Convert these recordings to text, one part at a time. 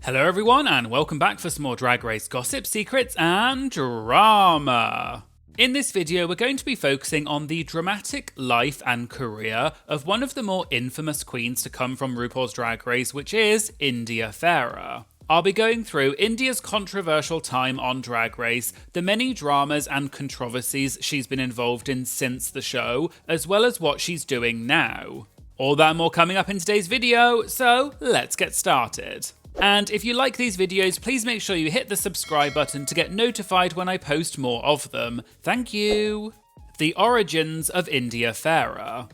Hello everyone and welcome back for some more Drag Race gossip, secrets and drama. In this video we're going to be focusing on the dramatic life and career of one of the more infamous queens to come from RuPaul's Drag Race, which is India Ferrah. I'll be going through India's controversial time on Drag Race, the many dramas and controversies she's been involved in since the show, as well as what she's doing now. All that and more coming up in today's video, so let's get started. And if you like these videos, please make sure you hit the subscribe button to get notified when I post more of them. Thank you! The origins of India Ferrah.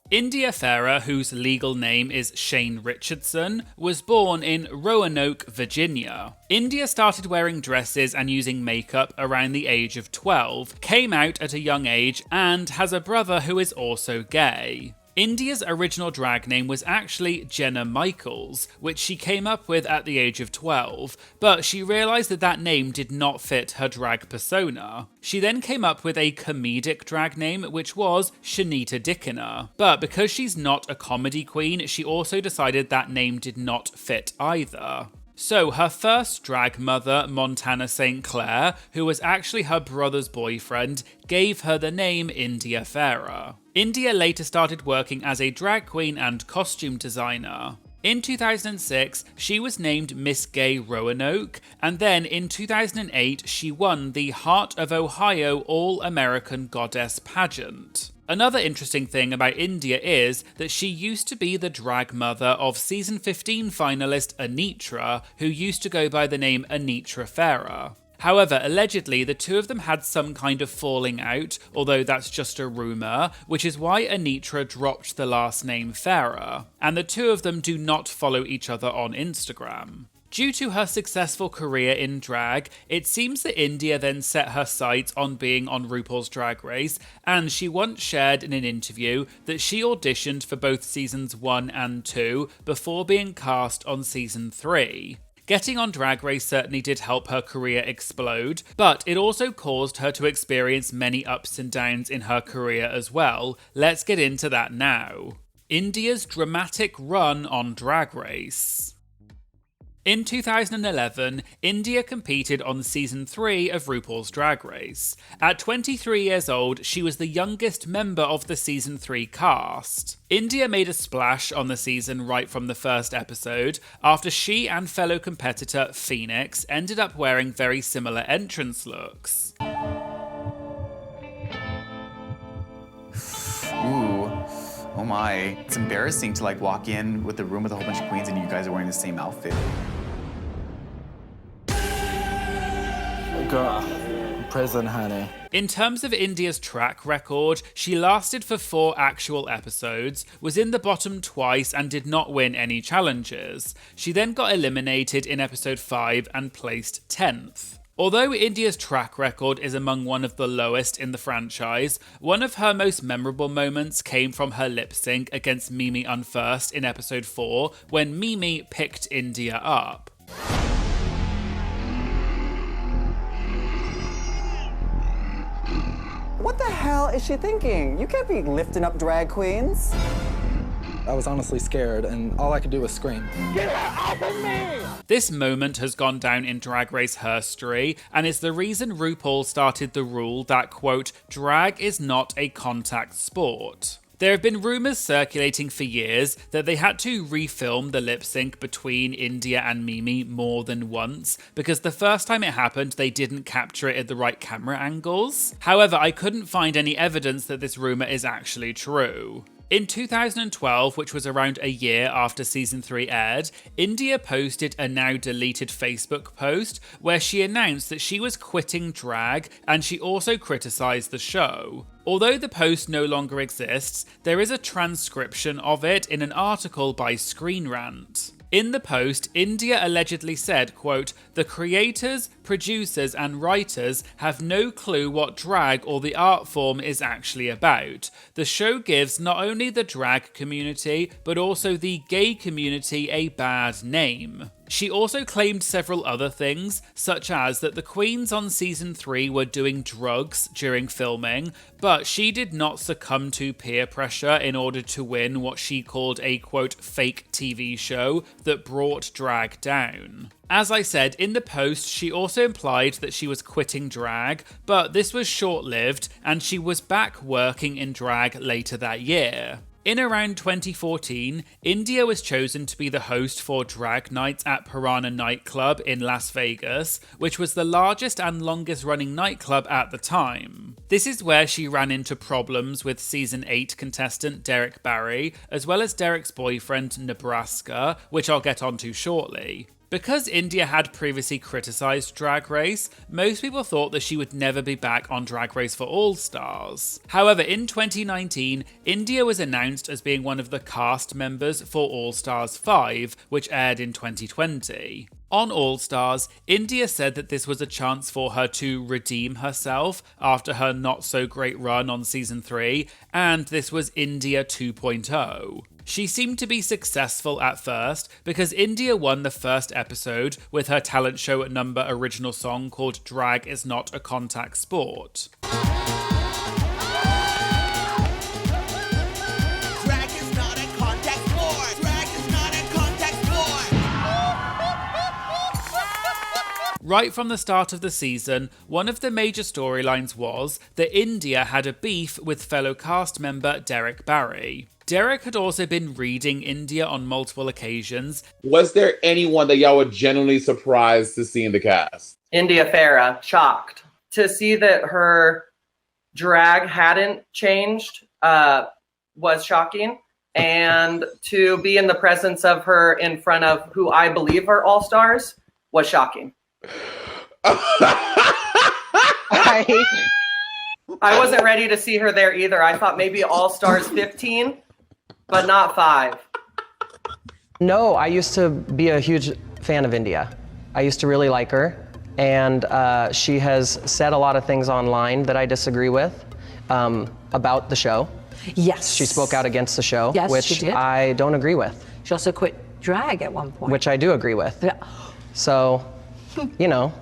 India Ferrah, whose legal name is Shane Richardson, was born in Roanoke, Virginia. India started wearing dresses and using makeup around the age of 12, came out at a young age, and has a brother who is also gay. India's original drag name was actually Jenna Michaels, which she came up with at the age of 12, but she realised that that name did not fit her drag persona. She then came up with a comedic drag name, which was Shanita Dickiner, but because she's not a comedy queen, she also decided that name did not fit either. So her first drag mother, Montana St. Clair, who was actually her brother's boyfriend, gave her the name India Ferrah. India later started working as a drag queen and costume designer. In 2006, she was named Miss Gay Roanoke, and then in 2008 she won the Heart of Ohio All-American Goddess pageant. Another interesting thing about India is that she used to be the drag mother of season 15 finalist Anitra, who used to go by the name Anitra Ferrah. However, allegedly, the two of them had some kind of falling out, although that's just a rumour, which is why Anitra dropped the last name Ferrah, and the two of them do not follow each other on Instagram. Due to her successful career in drag, it seems that India then set her sights on being on RuPaul's Drag Race, and she once shared in an interview that she auditioned for both seasons 1 and 2 before being cast on season 3. Getting on Drag Race certainly did help her career explode, but it also caused her to experience many ups and downs in her career as well. Let's get into that now. India's dramatic run on Drag Race. In 2011, India competed on season 3 of RuPaul's Drag Race. At 23 years old, she was the youngest member of the season 3 cast. India made a splash on the season right from the first episode, after she and fellow competitor Phoenix ended up wearing very similar entrance looks. Ooh. Oh my. It's embarrassing to walk in with a room with a whole bunch of queens and you guys are wearing the same outfit. Girl, prison, honey. In terms of India's track record, she lasted for 4 actual episodes, was in the bottom twice and did not win any challenges. She then got eliminated in episode 5 and placed 10th. Although India's track record is among one of the lowest in the franchise, one of her most memorable moments came from her lip sync against Mimi Unfirst in episode 4, when Mimi picked India up. What the hell is she thinking? You can't be lifting up drag queens. I was honestly scared, and all I could do was scream. Get her off of me! This moment has gone down in Drag Race history, and is the reason RuPaul started the rule that, quote, drag is not a contact sport. There have been rumours circulating for years that they had to refilm the lip sync between India and Mimi more than once, because the first time it happened they didn't capture it at the right camera angles. However, I couldn't find any evidence that this rumour is actually true. In 2012, which was around a year after season 3 aired, India posted a now deleted Facebook post where she announced that she was quitting drag, and she also criticised the show. Although the post no longer exists, there is a transcription of it in an article by Screen Rant. In the post, India allegedly said, quote, "The creators, producers and writers have no clue what drag or the art form is actually about. The show gives not only the drag community, but also the gay community a bad name. She also claimed several other things, such as that the queens on season 3 were doing drugs during filming, but she did not succumb to peer pressure in order to win what she called a quote fake TV show that brought drag down. As I said, in the post she also implied that she was quitting drag, but this was short-lived and she was back working in drag later that year. In around 2014, India was chosen to be the host for Drag Nights at Piranha nightclub in Las Vegas, which was the largest and longest running nightclub at the time. This is where she ran into problems with season 8 contestant Derek Barry, as well as Derek's boyfriend Nebraska, which I'll get onto shortly. Because India had previously criticised Drag Race, most people thought that she would never be back on Drag Race for All Stars. However, in 2019, India was announced as being one of the cast members for All Stars 5, which aired in 2020. On All Stars, India said that this was a chance for her to redeem herself after her not-so-great run on Season 3, and this was India 2.0. She seemed to be successful at first because India won the first episode with her talent show number original song called Drag Is Not a Contact Sport. Right from the start of the season, one of the major storylines was that India had a beef with fellow cast member Derek Barry. Derek had also been reading India on multiple occasions. Was there anyone that y'all were genuinely surprised to see in the cast? India Ferrah, shocked. To see that her drag hadn't changed was shocking. And to be in the presence of her in front of who I believe are all-stars was shocking. I wasn't ready to see her there either. I thought maybe All-Stars 15, but not 5. No, I used to be a huge fan of India. I used to really like her, and she has said a lot of things online that I disagree with about the show. Yes. She spoke out against the show, yes, which she did. I don't agree with. She also quit drag at one point. Which I do agree with. Yeah. So, you know,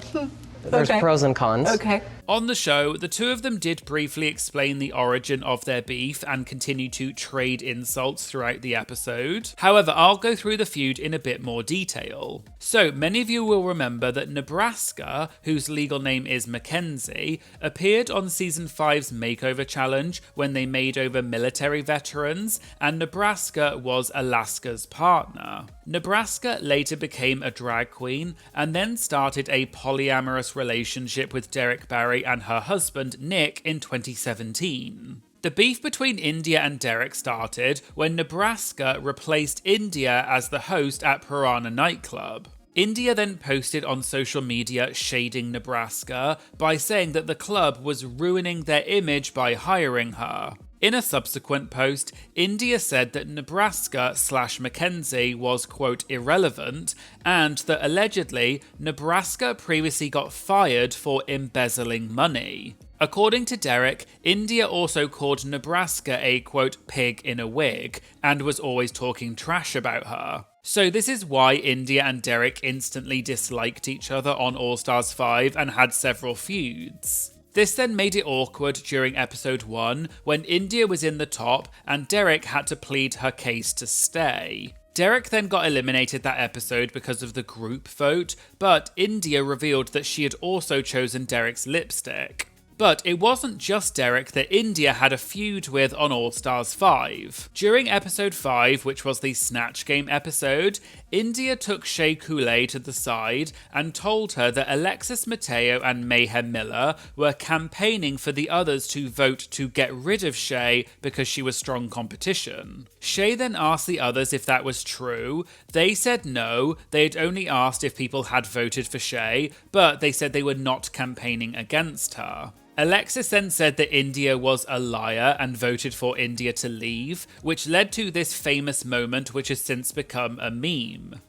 there's pros and cons. Okay. On the show, the two of them did briefly explain the origin of their beef and continue to trade insults throughout the episode. However, I'll go through the feud in a bit more detail. So, many of you will remember that Nebraska, whose legal name is Mackenzie, appeared on Season 5's Makeover Challenge when they made over military veterans, and Nebraska was Alaska's partner. Nebraska later became a drag queen and then started a polyamorous relationship with Derek Barry and her husband Nick in 2017. The beef between India and Derek started when Nebraska replaced India as the host at Piranha nightclub. India then posted on social media shading Nebraska by saying that the club was ruining their image by hiring her. In a subsequent post, India said that Nebraska/Mackenzie was, quote, irrelevant, and that allegedly Nebraska previously got fired for embezzling money. According to Derek, India also called Nebraska a, quote, pig in a wig, and was always talking trash about her. So this is why India and Derek instantly disliked each other on All Stars 5 and had several feuds. This then made it awkward during episode 1 when India was in the top and Derek had to plead her case to stay. Derek then got eliminated that episode because of the group vote, but India revealed that she had also chosen Derek's lipstick. But it wasn't just Derek that India had a feud with on All Stars 5. During episode 5, which was the Snatch Game episode, India took Shea Coulee to the side and told her that Alexis Mateo and Mayhem Miller were campaigning for the others to vote to get rid of Shea because she was strong competition. Shea then asked the others if that was true. They said no, they had only asked if people had voted for Shea, but they said they were not campaigning against her. Alexis then said that India was a liar and voted for India to leave, which led to this famous moment which has since become a meme.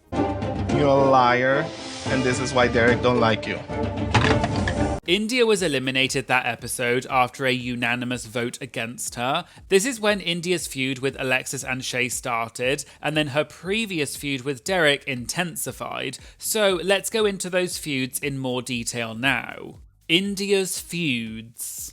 You're a liar. and this is why Derek don't like you. India was eliminated that episode after a unanimous vote against her. This is when India's feud with Alexis and Shay started, and then her previous feud with Derek intensified. So let's go into those feuds in more detail now. India's feuds.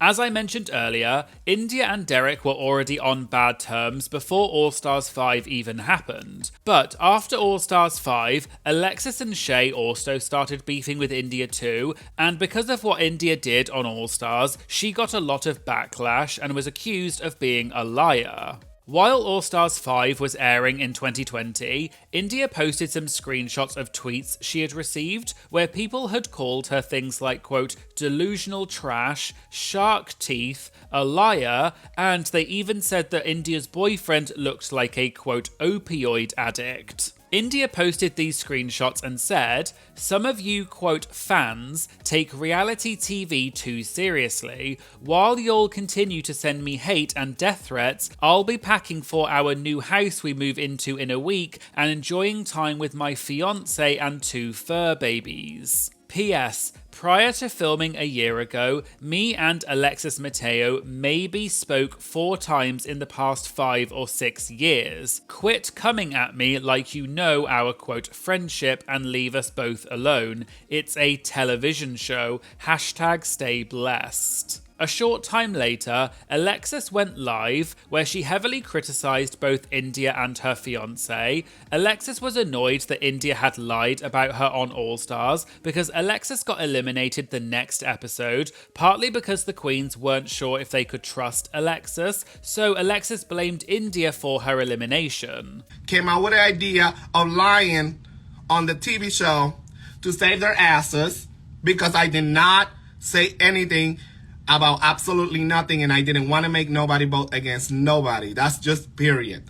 As I mentioned earlier, India and Derek were already on bad terms before All Stars 5 even happened. But after All Stars 5, Alexis and Shay also started beefing with India too, and because of what India did on All Stars, she got a lot of backlash and was accused of being a liar. While All Stars 5 was airing in 2020, India posted some screenshots of tweets she had received where people had called her things like, quote, delusional trash, shark teeth, a liar, and they even said that India's boyfriend looked like a, quote, opioid addict. India posted these screenshots and said, some of you, quote, fans, take reality TV too seriously. While you'll continue to send me hate and death threats, I'll be packing for our new house we move into in a week and enjoying time with my fiance and 2 fur babies. P.S. Prior to filming a year ago, me and Alexis Mateo maybe spoke 4 times in the past 5 or 6 years. Quit coming at me like you know our, quote, friendship and leave us both alone. It's a television show. Hashtag stay blessed. A short time later, Alexis went live, where she heavily criticised both India and her fiancé. Alexis was annoyed that India had lied about her on All Stars, because Alexis got eliminated the next episode, partly because the queens weren't sure if they could trust Alexis, so Alexis blamed India for her elimination. Came out with the idea of lying on the TV show to save their asses, because I did not say anything about absolutely nothing, and I didn't want to make nobody vote against nobody. That's just period.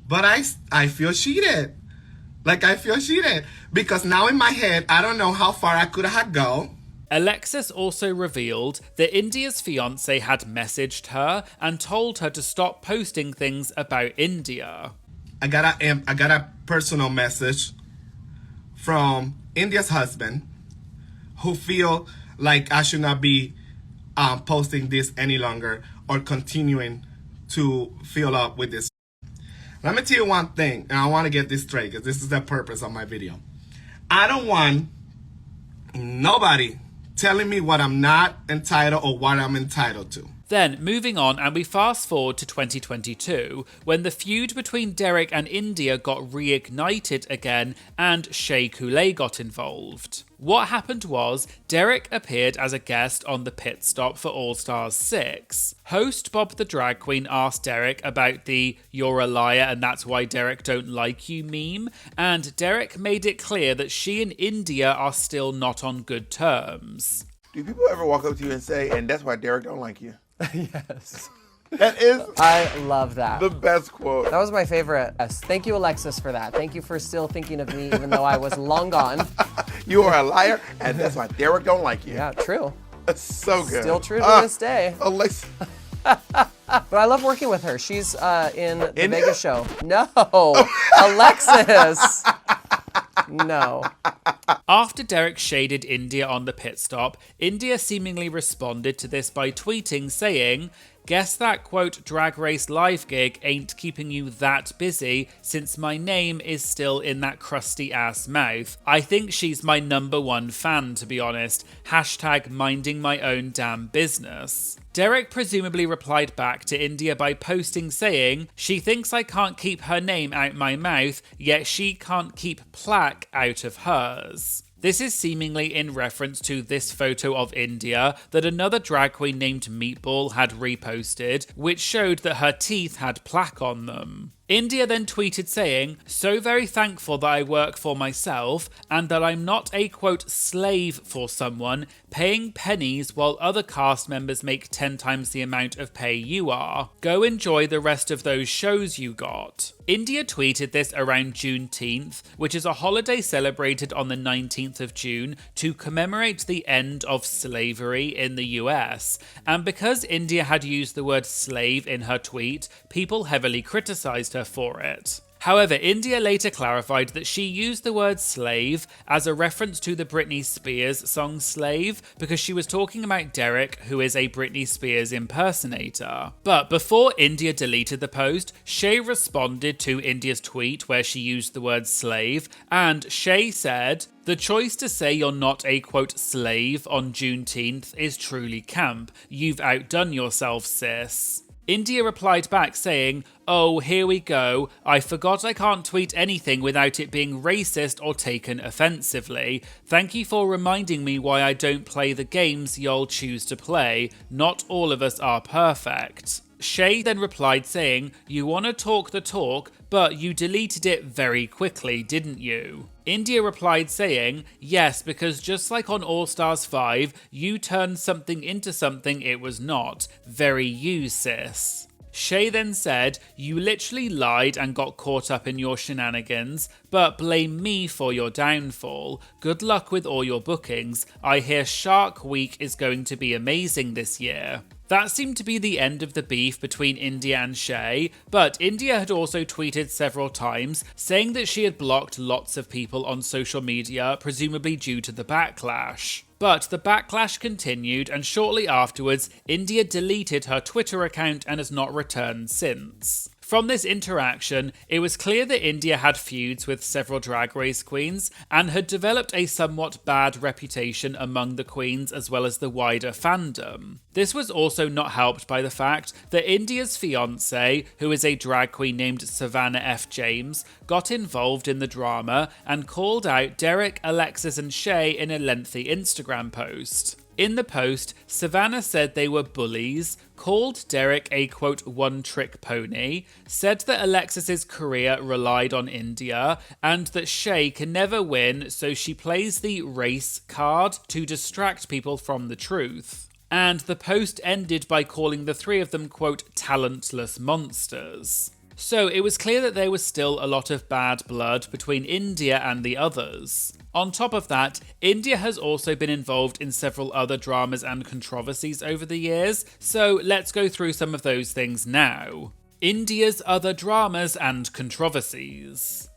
But I feel cheated. Like, I feel cheated. Because now in my head, I don't know how far I could have gone. Alexis also revealed that India's fiancé had messaged her and told her to stop posting things about India. I got a personal message from India's husband, who feel like I should not be posting this any longer or continuing to fill up with this. Let me tell you one thing, and I want to get this straight because this is the purpose of my video. I don't want nobody telling me what I'm not entitled or what I'm entitled to. Then, moving on, and we fast forward to 2022, when the feud between Derek and India got reignited again and Shea Coulee got involved. What happened was, Derek appeared as a guest on the pit stop for All Stars 6. Host Bob the Drag Queen asked Derek about the "you're a liar and that's why Derek don't like you" meme, and Derek made it clear that she and India are still not on good terms. Do people ever walk up to you and say, and that's why Derek don't like you? Yes. That is I love that. the best quote. That was my favorite. Yes. Thank you, Alexis, for that. Thank you for still thinking of me, even though I was long gone. You are a liar, and that's why Derek don't like you. Yeah, true. That's so good. Still true to this day. Alexis. But I love working with her. She's in the Vegas show. No, Alexis. No. After Derek shaded India on the pit stop, India seemingly responded to this by tweeting saying, "Guess that, quote, Drag Race live gig ain't keeping you that busy since my name is still in that crusty ass mouth. I think she's my #1 fan, to be honest. Hashtag minding my own damn business." Derek presumably replied back to India by posting saying, "She thinks I can't keep her name out my mouth, yet she can't keep plaque out of hers." This is seemingly in reference to this photo of India that another drag queen named Meatball had reposted, which showed that her teeth had plaque on them. India then tweeted saying, "So very thankful that I work for myself and that I'm not a, quote, slave for someone paying pennies while other cast members make 10 times the amount of pay you are. Go enjoy the rest of those shows you got." India tweeted this around Juneteenth, which is a holiday celebrated on the 19th of June to commemorate the end of slavery in the US. And because India had used the word slave in her tweet, people heavily criticized her for it. However, India later clarified that she used the word slave as a reference to the Britney Spears song Slave because she was talking about Derek, who is a Britney Spears impersonator. But before India deleted the post, Shay responded to India's tweet where she used the word slave, and Shay said, "The choice to say you're not a, quote, slave on Juneteenth is truly camp. You've outdone yourself, sis." India replied back saying, "Oh, here we go. I forgot I can't tweet anything without it being racist or taken offensively. Thank you for reminding me why I don't play the games y'all choose to play. Not all of us are perfect." Shay then replied saying, "You want to talk the talk, but you deleted it very quickly, didn't you?" India replied saying, "Yes, because just like on All Stars 5, you turned something into something it was not. Very you, sis." Shay then said, "You literally lied and got caught up in your shenanigans, but blame me for your downfall. Good luck with all your bookings. I hear Shark Week is going to be amazing this year." That seemed to be the end of the beef between India and Shay, but India had also tweeted several times saying that she had blocked lots of people on social media, presumably due to the backlash. But the backlash continued, and shortly afterwards, India deleted her Twitter account and has not returned since. From this interaction, it was clear that India had feuds with several Drag Race queens and had developed a somewhat bad reputation among the queens as well as the wider fandom. This was also not helped by the fact that India's fiancé, who is a drag queen named Savannah F. James, got involved in the drama and called out Derek, Alexis and Shay in a lengthy Instagram post. In the post, Savannah said they were bullies, called Derek a, quote, one-trick pony, said that Alexis's career relied on India, and that Shay can never win, so she plays the race card to distract people from the truth. And the post ended by calling the three of them, quote, talentless monsters. So it was clear that there was still a lot of bad blood between India and the others. On top of that, India has also been involved in several other dramas and controversies over the years, so let's go through some of those things now. India's other dramas and controversies.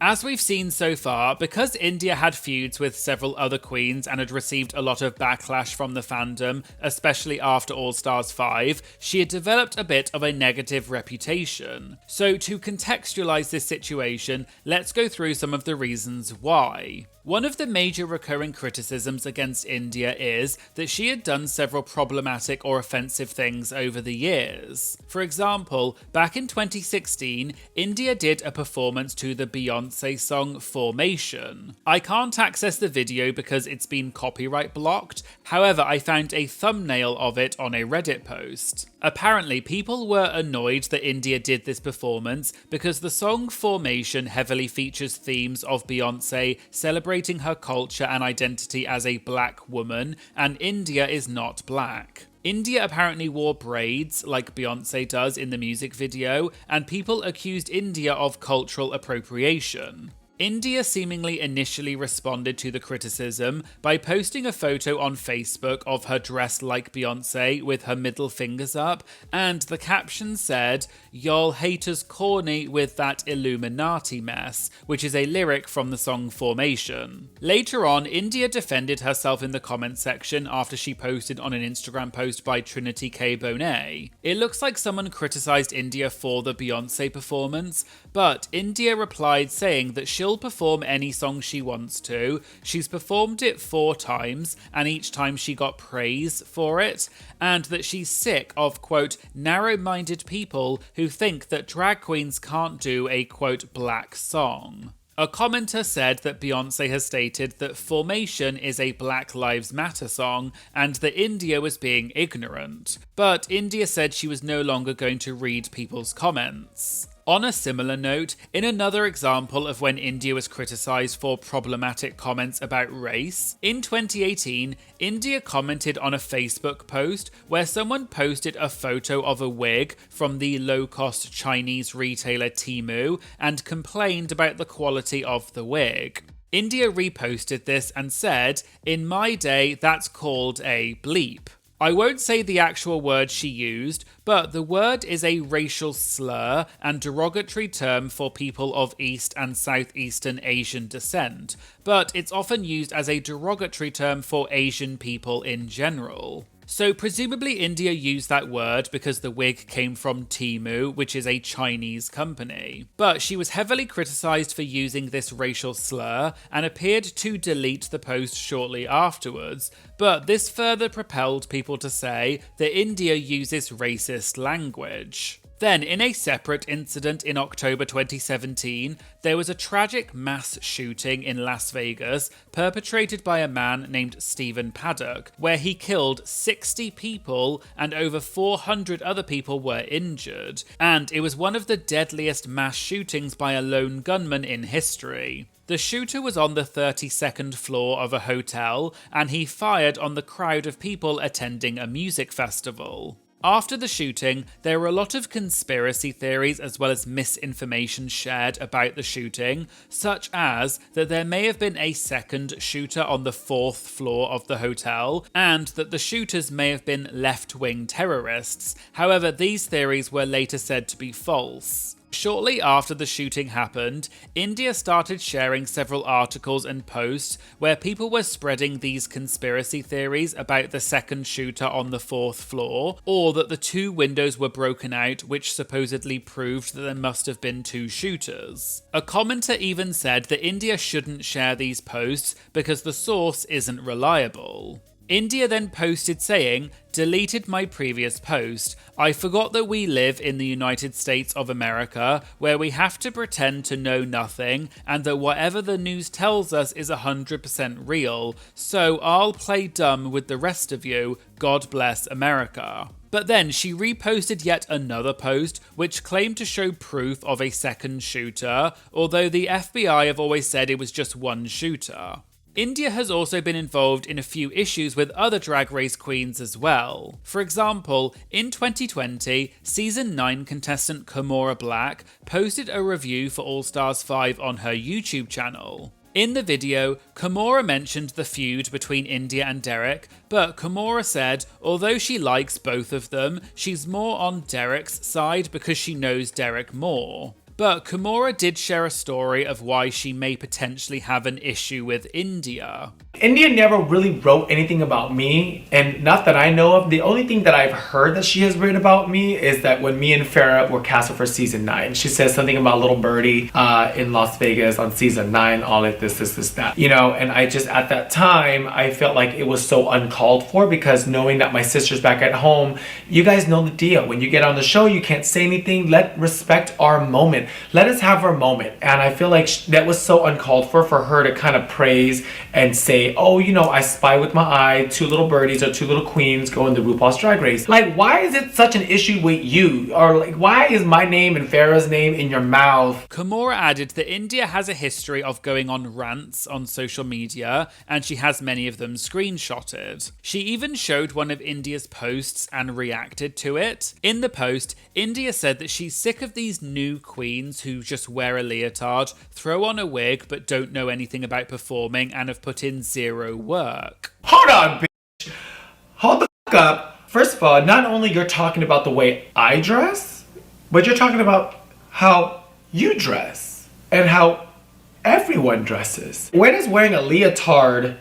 As we've seen so far, because India had feuds with several other queens and had received a lot of backlash from the fandom, especially after All Stars 5, she had developed a bit of a negative reputation. So to contextualize this situation, let's go through some of the reasons why. One of the major recurring criticisms against India is that she had done several problematic or offensive things over the years. For example, back in 2016, India did a performance to the Beyoncé song Formation. I can't access the video because it's been copyright blocked, however I found a thumbnail of it on a Reddit post. Apparently, people were annoyed that India did this performance because the song Formation heavily features themes of Beyoncé celebrating her culture and identity as a black woman, and India is not black. India apparently wore braids, like Beyoncé does in the music video, and people accused India of cultural appropriation. India seemingly initially responded to the criticism by posting a photo on Facebook of her dressed like Beyoncé with her middle fingers up, and the caption said, "Y'all haters corny with that Illuminati mess," which is a lyric from the song Formation. Later on, India defended herself in the comment section after she posted on an Instagram post by Trinity K. Bonet. It looks like someone criticized India for the Beyoncé performance, but India replied saying that she'll perform any song she wants to. She's performed it 4 times, and each time she got praise for it, and that she's sick of, quote, narrow-minded people who think that drag queens can't do a, quote, black song. A commenter said that Beyoncé has stated that Formation is a Black Lives Matter song and that India was being ignorant, but India said she was no longer going to read people's comments. On a similar note, in another example of when India was criticised for problematic comments about race, in 2018, India commented on a Facebook post where someone posted a photo of a wig from the low-cost Chinese retailer Temu and complained about the quality of the wig. India reposted this and said, "In my day, that's called a bleep." I won't say the actual word she used, but the word is a racial slur and derogatory term for people of East and Southeastern Asian descent, but it's often used as a derogatory term for Asian people in general. So presumably India used that word because the wig came from Temu, which is a Chinese company. But she was heavily criticised for using this racial slur and appeared to delete the post shortly afterwards, but this further propelled people to say that India uses racist language. Then, in a separate incident in October 2017, there was a tragic mass shooting in Las Vegas perpetrated by a man named Stephen Paddock, where he killed 60 people and over 400 other people were injured, and it was one of the deadliest mass shootings by a lone gunman in history. The shooter was on the 32nd floor of a hotel, and he fired on the crowd of people attending a music festival. After the shooting, there were a lot of conspiracy theories as well as misinformation shared about the shooting, such as that there may have been a second shooter on the 4th floor of the hotel, and that the shooters may have been left-wing terrorists. However, these theories were later said to be false. Shortly after the shooting happened, India started sharing several articles and posts where people were spreading these conspiracy theories about the second shooter on the 4th floor, or that the 2 windows were broken out, which supposedly proved that there must have been 2 shooters. A commenter even said that India shouldn't share these posts because the source isn't reliable. India then posted saying, "Deleted my previous post. I forgot that we live in the United States of America, where we have to pretend to know nothing, and that whatever the news tells us is 100% real. So I'll play dumb with the rest of you. God bless America." But then she reposted yet another post which claimed to show proof of a second shooter, although the FBI have always said it was just one shooter. India has also been involved in a few issues with other Drag Race queens as well. For example, in 2020, Season 9 contestant Kimora Black posted a review for All Stars 5 on her YouTube channel. In the video, Kimora mentioned the feud between India and Derek, but Kimora said although she likes both of them, she's more on Derek's side because she knows Derek more. But Kimora did share a story of why she may potentially have an issue with India. India never really wrote anything about me, and not that I know of. The only thing that I've heard that she has written about me is that when me and Ferrah were casted for season 9, she says something about Little Birdie in Las Vegas on season 9, all like this, that. You know, and I just, at that time, I felt like it was so uncalled for because knowing that my sister's back at home, you guys know the deal. When you get on the show, you can't say anything. Respect our moment. Let us have our moment. And I feel like that was so uncalled for her to kind of praise and say, oh, you know, I spy with my eye, 2 little birdies or 2 little queens going to RuPaul's Drag Race. Like, why is it such an issue with you? Or like, why is my name and Farrah's name in your mouth? Kimora added that India has a history of going on rants on social media, and she has many of them screenshotted. She even showed one of India's posts and reacted to it. In the post, India said that she's sick of these new queens who just wear a leotard, throw on a wig but don't know anything about performing and have put in 0 work. Hold on, bitch. Hold the fuck up. First of all, not only you're talking about the way I dress, but you're talking about how you dress and how everyone dresses. When is wearing a leotard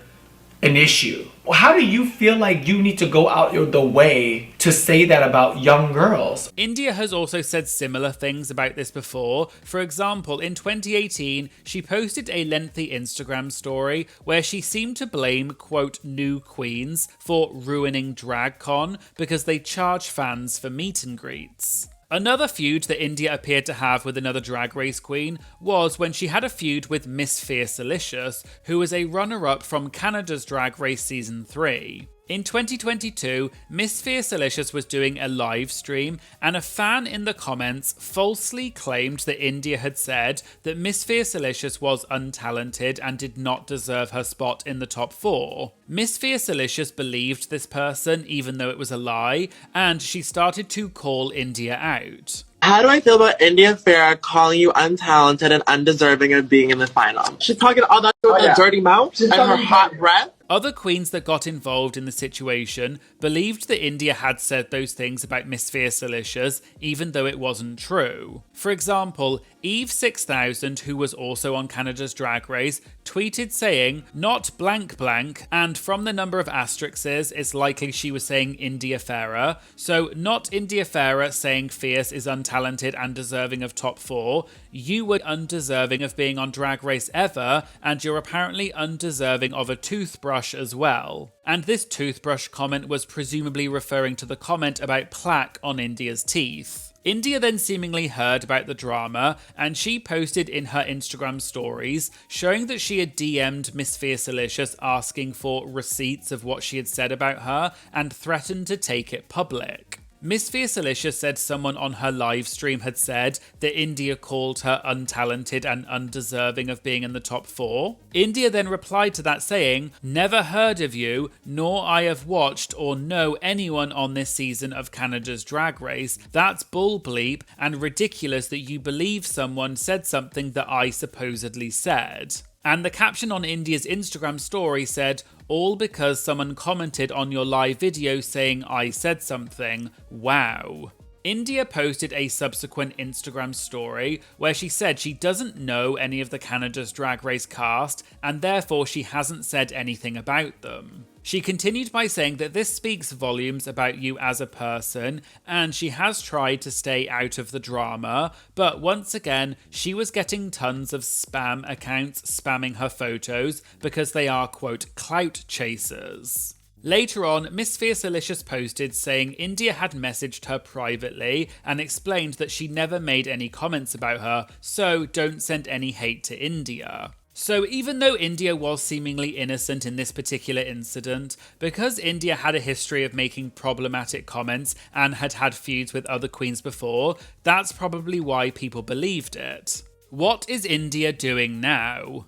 an issue? How do you feel like you need to go out the way to say that about young girls? India has also said similar things about this before. For example, in 2018, she posted a lengthy Instagram story where she seemed to blame, quote, new queens for ruining DragCon because they charge fans for meet and greets. Another feud that India appeared to have with another Drag Race queen was when she had a feud with Miss Fiercelicious, who was a runner-up from Canada's Drag Race Season 3. In 2022, Miss Fiercelicious was doing a live stream, and a fan in the comments falsely claimed that India had said that Miss Fiercelicious was untalented and did not deserve her spot in the top 4. Miss Fiercelicious believed this person, even though it was a lie, and she started to call India out. How do I feel about India Ferrah calling you untalented and undeserving of being in the final? She's talking all that with her dirty mouth and her hot breath. Other queens that got involved in the situation believed that India had said those things about Miss Fiercelicious, even though it wasn't true. For example, Eve6000, who was also on Canada's Drag Race, tweeted saying, "Not blank blank," and from the number of asterisks, it's likely she was saying India Ferrah. So not India Ferrah saying Fierce is untalented and deserving of top 4. You were undeserving of being on Drag Race ever, and you're apparently undeserving of a toothbrush as well. And this toothbrush comment was presumably referring to the comment about plaque on India's teeth. India then seemingly heard about the drama, and she posted in her Instagram stories showing that she had DM'd Miss Fiercelicious asking for receipts of what she had said about her and threatened to take it public. Miss Fiercelicious said someone on her live stream had said that India called her untalented and undeserving of being in the top 4. India then replied to that saying, "Never heard of you, nor I have watched or know anyone on this season of Canada's Drag Race. That's bull bleep and ridiculous that you believe someone said something that I supposedly said." And the caption on India's Instagram story said, "All because someone commented on your live video saying I said something. Wow." India posted a subsequent Instagram story where she said she doesn't know any of the Canada's Drag Race cast and therefore she hasn't said anything about them. She continued by saying that this speaks volumes about you as a person, and she has tried to stay out of the drama, but once again, she was getting tons of spam accounts spamming her photos because they are, quote, clout chasers. Later on, Miss Fiercelicious posted saying India had messaged her privately and explained that she never made any comments about her, so don't send any hate to India. So even though India was seemingly innocent in this particular incident, because India had a history of making problematic comments and had had feuds with other queens before, that's probably why people believed it. What is India doing now?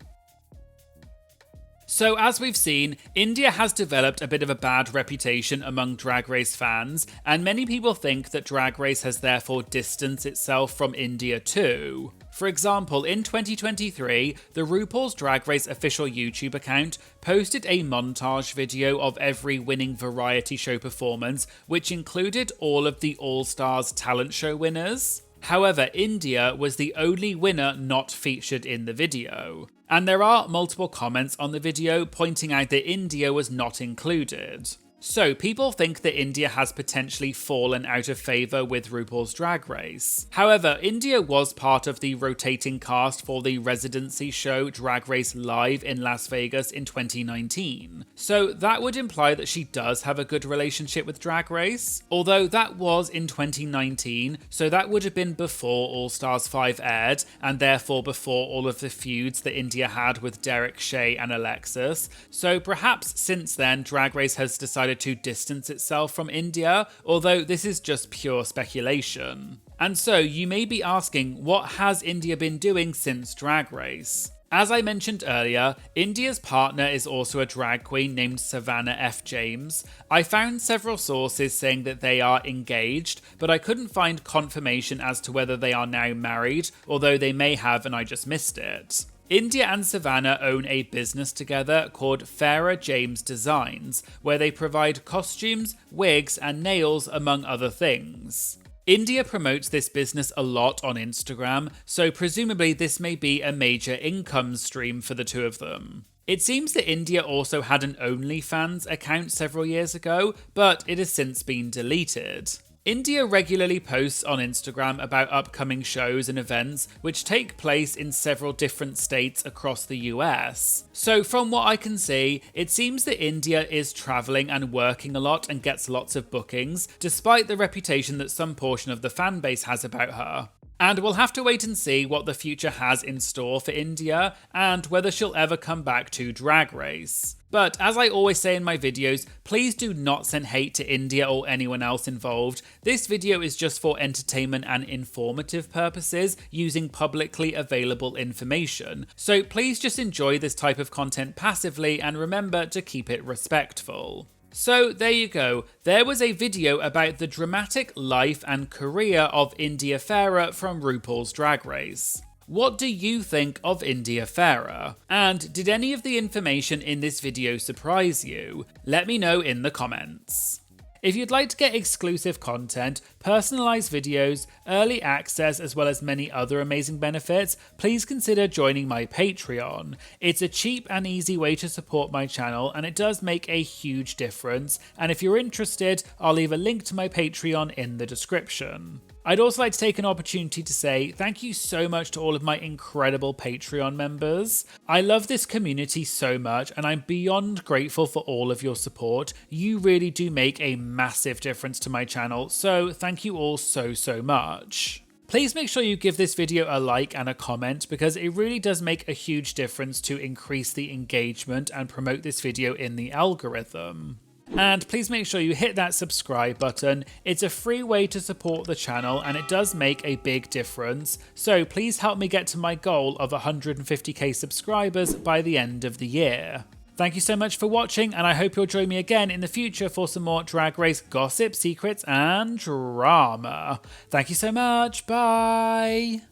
So as we've seen, India has developed a bit of a bad reputation among Drag Race fans, and many people think that Drag Race has therefore distanced itself from India too. For example, in 2023, the RuPaul's Drag Race official YouTube account posted a montage video of every winning variety show performance, which included all of the All-Stars talent show winners. However, India was the only winner not featured in the video. And there are multiple comments on the video pointing out that India was not included. So people think that India has potentially fallen out of favour with RuPaul's Drag Race. However, India was part of the rotating cast for the residency show Drag Race Live in Las Vegas in 2019. So that would imply that she does have a good relationship with Drag Race. Although that was in 2019, so that would have been before All Stars 5 aired, and therefore before all of the feuds that India had with Derek, Shea and Alexis. So perhaps since then, Drag Race has decided to distance itself from India, although this is just pure speculation. And so you may be asking, what has India been doing since Drag Race? As I mentioned earlier, India's partner is also a drag queen named Savannah F. James. I found several sources saying that they are engaged, but I couldn't find confirmation as to whether they are now married, although they may have and I just missed it. India and Savannah own a business together called Farrah James Designs, where they provide costumes, wigs, and nails, among other things. India promotes this business a lot on Instagram, so presumably this may be a major income stream for the two of them. It seems that India also had an OnlyFans account several years ago, but it has since been deleted. India regularly posts on Instagram about upcoming shows and events which take place in several different states across the US. So from what I can see, it seems that India is travelling and working a lot and gets lots of bookings, despite the reputation that some portion of the fan base has about her. And we'll have to wait and see what the future has in store for India and whether she'll ever come back to Drag Race. But as I always say in my videos, please do not send hate to India or anyone else involved. This video is just for entertainment and informative purposes using publicly available information. So please just enjoy this type of content passively and remember to keep it respectful. So there you go, there was a video about the dramatic life and career of India Ferrah from RuPaul's Drag Race. What do you think of India Ferrah? And did any of the information in this video surprise you? Let me know in the comments. If you'd like to get exclusive content, personalised videos, early access, as well as many other amazing benefits, please consider joining my Patreon. It's a cheap and easy way to support my channel, and it does make a huge difference. And if you're interested, I'll leave a link to my Patreon in the description. I'd also like to take an opportunity to say thank you so much to all of my incredible Patreon members. I love this community so much, and I'm beyond grateful for all of your support. You really do make a massive difference to my channel, so thank you all so much. Please make sure you give this video a like and a comment, because it really does make a huge difference to increase the engagement and promote this video in the algorithm. And please make sure you hit that subscribe button. It's a free way to support the channel, and it does make a big difference. So please help me get to my goal of 150k subscribers by the end of the year. Thank you so much for watching, and I hope you'll join me again in the future for some more Drag Race gossip, secrets, and drama. Thank you so much. Bye.